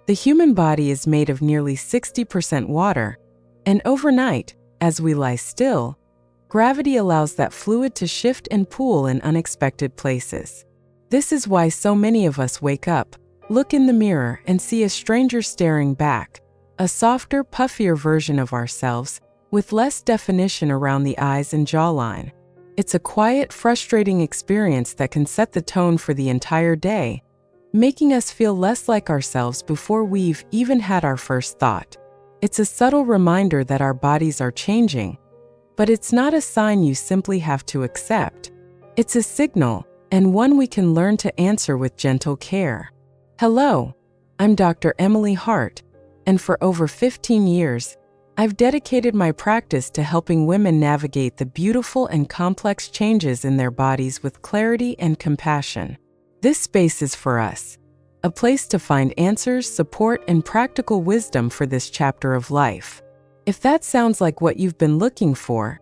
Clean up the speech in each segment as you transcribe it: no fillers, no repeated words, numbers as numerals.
The human body is made of nearly 60% water, and overnight, as we lie still, gravity allows that fluid to shift and pool in unexpected places. This is why so many of us wake up, look in the mirror, and see a stranger staring back, a softer, puffier version of ourselves, with less definition around the eyes and jawline. It's a quiet, frustrating experience that can set the tone for the entire day, making us feel less like ourselves before we've even had our first thought. It's a subtle reminder that our bodies are changing, but it's not a sign you simply have to accept. It's a signal, and one we can learn to answer with gentle care. Hello, I'm Dr. Emily Hart, and for over 15 years, I've dedicated my practice to helping women navigate the beautiful and complex changes in their bodies with clarity and compassion. This space is for us, a place to find answers, support, and practical wisdom for this chapter of life. If that sounds like what you've been looking for,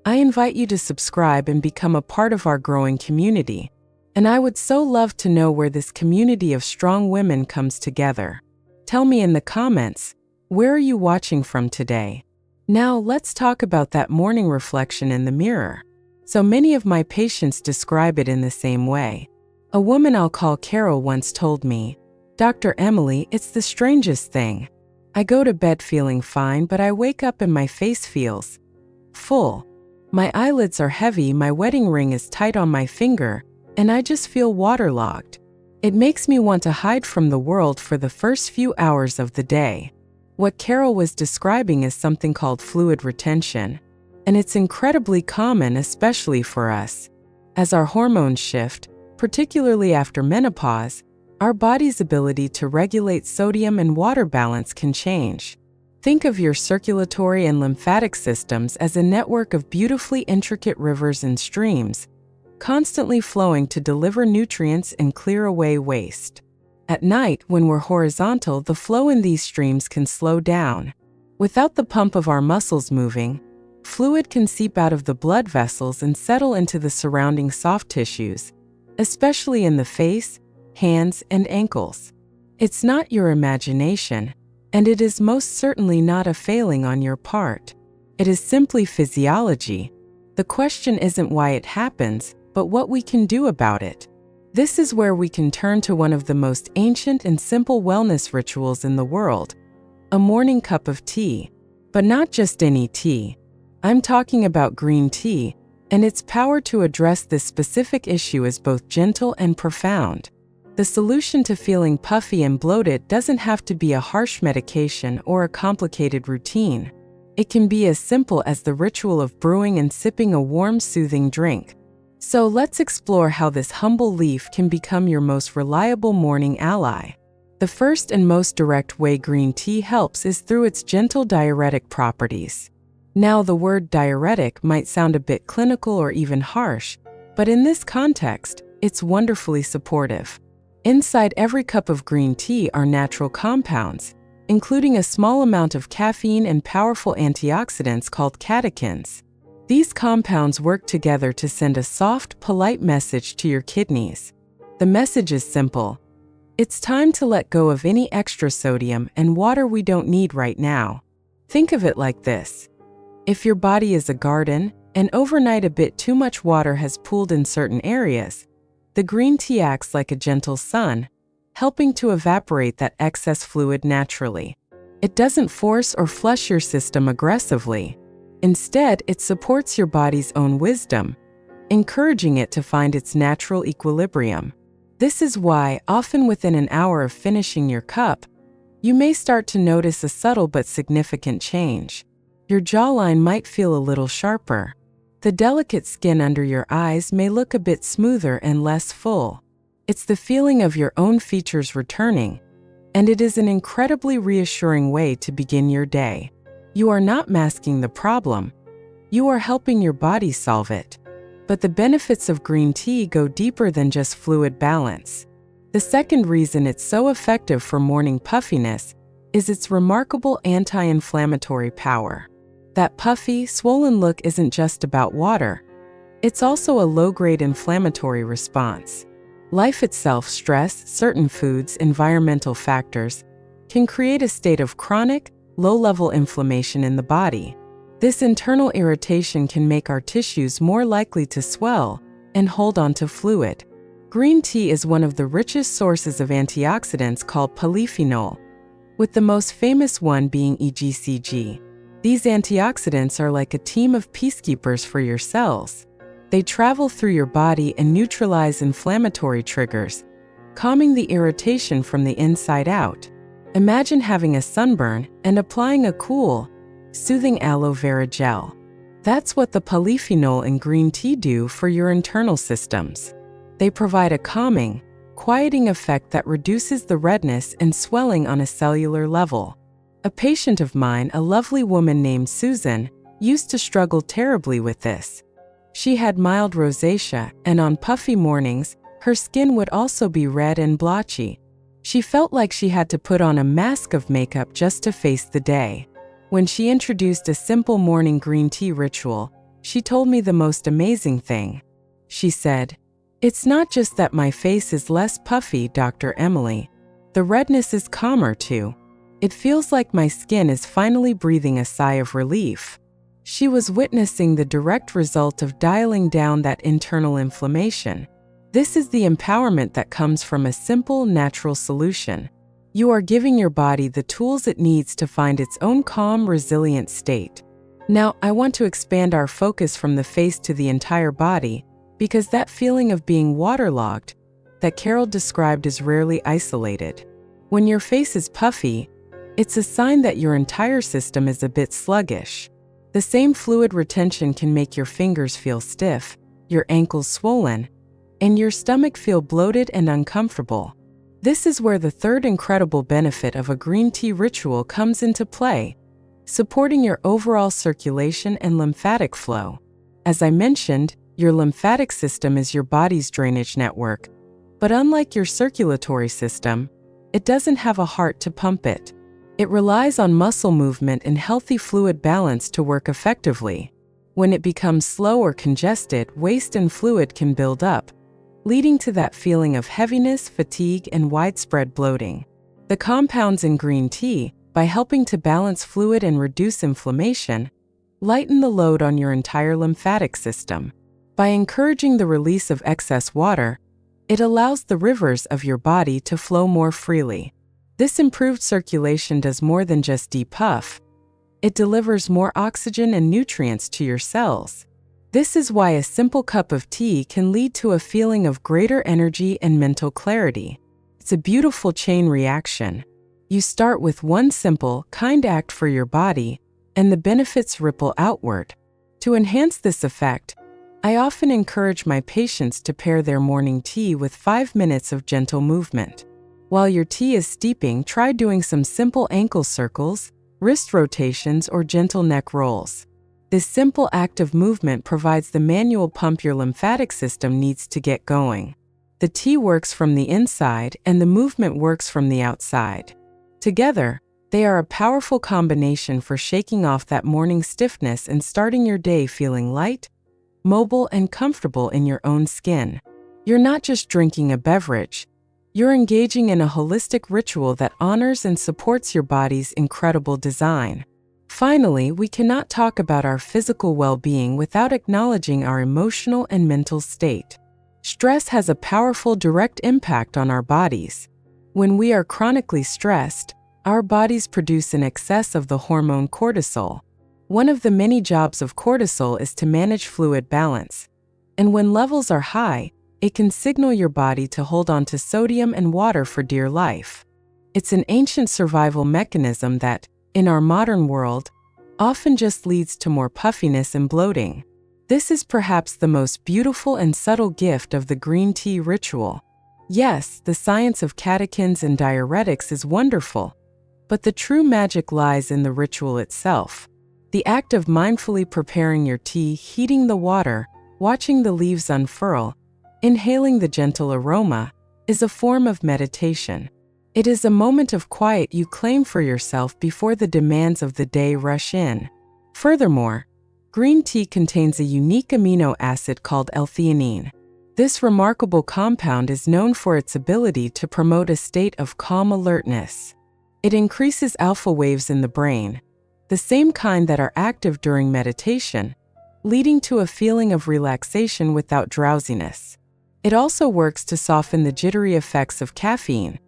I invite you to subscribe and become a part of our growing community. And I would so love to know where this community of strong women comes together. Tell me in the comments, where are you watching from today? Now let's talk about that morning reflection in the mirror. So many of my patients describe it in the same way. A woman I'll call Carol once told me, "Dr. Emily, it's the strangest thing. I go to bed feeling fine, but I wake up and my face feels full. My eyelids are heavy, my wedding ring is tight on my finger, and I just feel waterlogged. It makes me want to hide from the world for the first few hours of the day." What Carol was describing is something called fluid retention, and it's incredibly common, especially for us. As our hormones shift, particularly after menopause, our body's ability to regulate sodium and water balance can change. Think of your circulatory and lymphatic systems as a network of beautifully intricate rivers and streams, constantly flowing to deliver nutrients and clear away waste. At night, when we're horizontal, the flow in these streams can slow down. Without the pump of our muscles moving, fluid can seep out of the blood vessels and settle into the surrounding soft tissues, especially in the face, hands, and ankles. It's not your imagination, and it is most certainly not a failing on your part. It is simply physiology. The question isn't why it happens, but what we can do about it. This is where we can turn to one of the most ancient and simple wellness rituals in the world, a morning cup of tea. But not just any tea. I'm talking about green tea, and its power to address this specific issue is both gentle and profound. The solution to feeling puffy and bloated doesn't have to be a harsh medication or a complicated routine. It can be as simple as the ritual of brewing and sipping a warm, soothing drink. So let's explore how this humble leaf can become your most reliable morning ally. The first and most direct way green tea helps is through its gentle diuretic properties. Now, the word diuretic might sound a bit clinical or even harsh, but in this context, it's wonderfully supportive. Inside every cup of green tea are natural compounds, including a small amount of caffeine and powerful antioxidants called catechins. These compounds work together to send a soft, polite message to your kidneys. The message is simple. It's time to let go of any extra sodium and water we don't need right now. Think of it like this. If your body is a garden, and overnight a bit too much water has pooled in certain areas, the green tea acts like a gentle sun, helping to evaporate that excess fluid naturally. It doesn't force or flush your system aggressively. Instead, it supports your body's own wisdom, encouraging it to find its natural equilibrium. This is why, often within an hour of finishing your cup, you may start to notice a subtle but significant change. Your jawline might feel a little sharper. The delicate skin under your eyes may look a bit smoother and less full. It's the feeling of your own features returning, and it is an incredibly reassuring way to begin your day. You are not masking the problem. You are helping your body solve it. But the benefits of green tea go deeper than just fluid balance. The second reason it's so effective for morning puffiness is its remarkable anti-inflammatory power. That puffy, swollen look isn't just about water. It's also a low-grade inflammatory response. Life itself, stress, certain foods, environmental factors, can create a state of chronic, low-level inflammation in the body. This internal irritation can make our tissues more likely to swell and hold on to fluid. Green tea is one of the richest sources of antioxidants called polyphenol, with the most famous one being EGCG. These antioxidants are like a team of peacekeepers for your cells. They travel through your body and neutralize inflammatory triggers, calming the irritation from the inside out. Imagine having a sunburn and applying a cool, soothing aloe vera gel. That's what the polyphenol in green tea do for your internal systems. They provide a calming, quieting effect that reduces the redness and swelling on a cellular level. A patient of mine, a lovely woman named Susan, used to struggle terribly with this. She had mild rosacea, and on puffy mornings, her skin would also be red and blotchy. She felt like she had to put on a mask of makeup just to face the day. When she introduced a simple morning green tea ritual, she told me the most amazing thing. She said, "It's not just that my face is less puffy, Dr. Emily. The redness is calmer too. It feels like my skin is finally breathing a sigh of relief." She was witnessing the direct result of dialing down that internal inflammation. This is the empowerment that comes from a simple, natural solution. You are giving your body the tools it needs to find its own calm, resilient state. Now, I want to expand our focus from the face to the entire body, because that feeling of being waterlogged that Carol described is rarely isolated. When your face is puffy, it's a sign that your entire system is a bit sluggish. The same fluid retention can make your fingers feel stiff, your ankles swollen, and your stomach feel bloated and uncomfortable. This is where the third incredible benefit of a green tea ritual comes into play, supporting your overall circulation and lymphatic flow. As I mentioned, your lymphatic system is your body's drainage network, but unlike your circulatory system, it doesn't have a heart to pump it. It relies on muscle movement and healthy fluid balance to work effectively. When it becomes slow or congested, waste and fluid can build up, leading to that feeling of heaviness, fatigue, and widespread bloating. The compounds in green tea, by helping to balance fluid and reduce inflammation, lighten the load on your entire lymphatic system. By encouraging the release of excess water, it allows the rivers of your body to flow more freely. This improved circulation does more than just depuff. It delivers more oxygen and nutrients to your cells. This is why a simple cup of tea can lead to a feeling of greater energy and mental clarity. It's a beautiful chain reaction. You start with one simple, kind act for your body, and the benefits ripple outward. To enhance this effect, I often encourage my patients to pair their morning tea with 5 minutes of gentle movement. While your tea is steeping, try doing some simple ankle circles, wrist rotations, or gentle neck rolls. This simple act of movement provides the manual pump your lymphatic system needs to get going. The tea works from the inside and the movement works from the outside. Together, they are a powerful combination for shaking off that morning stiffness and starting your day feeling light, mobile, and comfortable in your own skin. You're not just drinking a beverage. You're engaging in a holistic ritual that honors and supports your body's incredible design. Finally, we cannot talk about our physical well-being without acknowledging our emotional and mental state. Stress has a powerful direct impact on our bodies. When we are chronically stressed, our bodies produce an excess of the hormone cortisol. One of the many jobs of cortisol is to manage fluid balance. And when levels are high, it can signal your body to hold on to sodium and water for dear life. It's an ancient survival mechanism that, in our modern world, often just leads to more puffiness and bloating. This is perhaps the most beautiful and subtle gift of the green tea ritual. Yes, the science of catechins and diuretics is wonderful, but the true magic lies in the ritual itself. The act of mindfully preparing your tea, heating the water, watching the leaves unfurl, inhaling the gentle aroma, is a form of meditation. It is a moment of quiet you claim for yourself before the demands of the day rush in. Furthermore, green tea contains a unique amino acid called L-theanine. This remarkable compound is known for its ability to promote a state of calm alertness. It increases alpha waves in the brain, the same kind that are active during meditation, leading to a feeling of relaxation without drowsiness. It also works to soften the jittery effects of caffeine,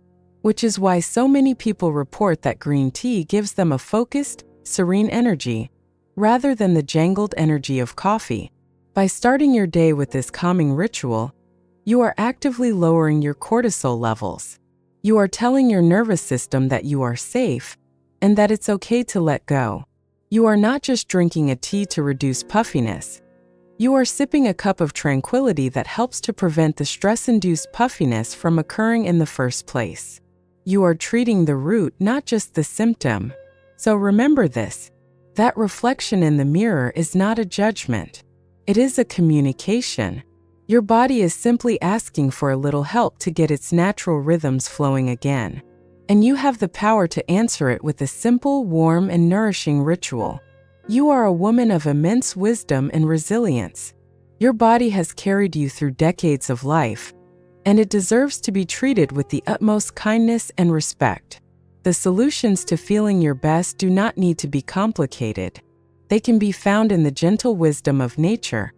which is why so many people report that green tea gives them a focused, serene energy, rather than the jangled energy of coffee. By starting your day with this calming ritual, you are actively lowering your cortisol levels. You are telling your nervous system that you are safe and that it's okay to let go. You are not just drinking a tea to reduce puffiness. You are sipping a cup of tranquility that helps to prevent the stress-induced puffiness from occurring in the first place. You are treating the root, not just the symptom. So remember this: that reflection in the mirror is not a judgment. It is a communication. Your body is simply asking for a little help to get its natural rhythms flowing again. And you have the power to answer it with a simple, warm, and nourishing ritual. You are a woman of immense wisdom and resilience. Your body has carried you through decades of life, and it deserves to be treated with the utmost kindness and respect. The solutions to feeling your best do not need to be complicated. They can be found in the gentle wisdom of nature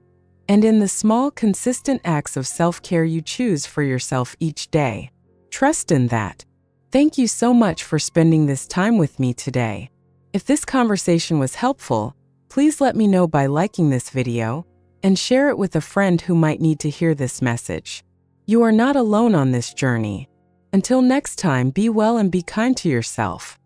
and in the small, consistent acts of self-care you choose for yourself each day. Trust in that. Thank you so much for spending this time with me today. If this conversation was helpful, please let me know by liking this video and share it with a friend who might need to hear this message. You are not alone on this journey. Until next time, be well and be kind to yourself.